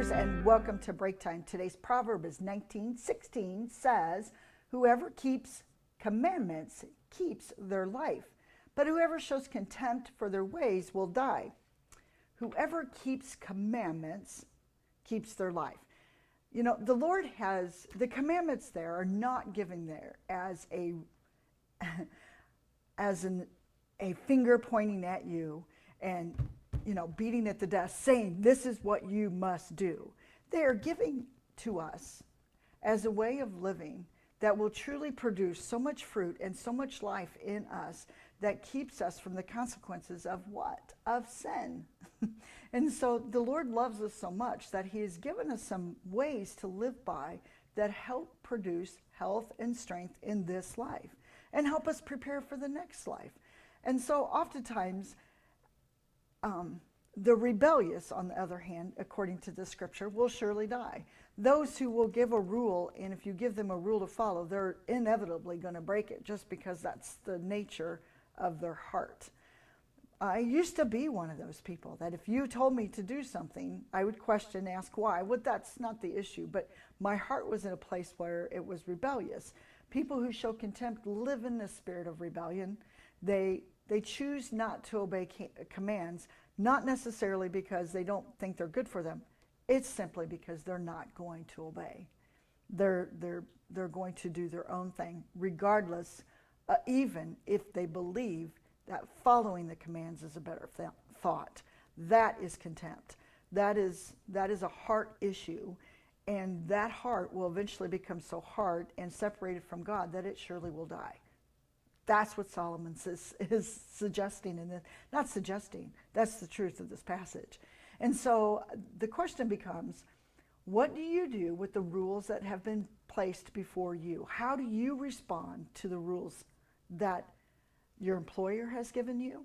readers, and welcome to Breaktime. Today's proverb is 19:16, says, "Whoever keeps commandments keeps their life, but whoever shows contempt for their ways will die." Whoever keeps commandments keeps their life. You know, the Lord has, the commandments there are not given there as a finger pointing at you and, you know, beating at the desk saying, this is what you must do. They are giving to us as a way of living that will truly produce so much fruit and so much life in us that keeps us from the consequences of what? Of sin. And so the Lord loves us so much that he has given us some ways to live by that help produce health and strength in this life and help us prepare for the next life. And so oftentimes, the rebellious, on the other hand, according to the scripture, will surely die. Those who will give a rule, and if you give them a rule to follow, they're inevitably going to break it just because that's the nature of their heart. I used to be one of those people that if you told me to do something, I would question, ask why. Well, that's not the issue, but my heart was in a place where it was rebellious. People who show contempt live in the spirit of rebellion. They choose not to obey commands, not necessarily because they don't think they're good for them. It's simply because they're not going to obey. They're going to do their own thing, regardless, even if they believe that following the commands is a better thought. That is contempt. That is a heart issue, and that heart will eventually become so hard and separated from God that it surely will die. That's what Solomon is suggesting in this. Not suggesting, that's the truth of this passage. And so the question becomes, what do you do with the rules that have been placed before you? How do you respond to the rules that your employer has given you?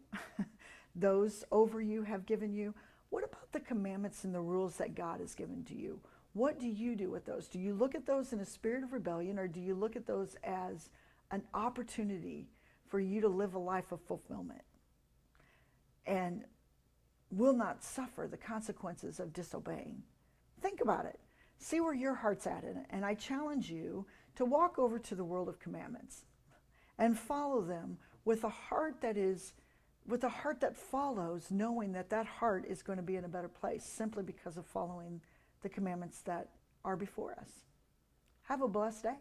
Those over you have given you? What about the commandments and the rules that God has given to you? What do you do with those? Do you look at those in a spirit of rebellion, or do you look at those as an opportunity for you to live a life of fulfillment and will not suffer the consequences of disobeying? Think about it. See where your heart's at in it. And I challenge you to walk over to the world of commandments and follow them with a heart that follows, knowing that that heart is going to be in a better place simply because of following the commandments that are before us. Have a blessed day.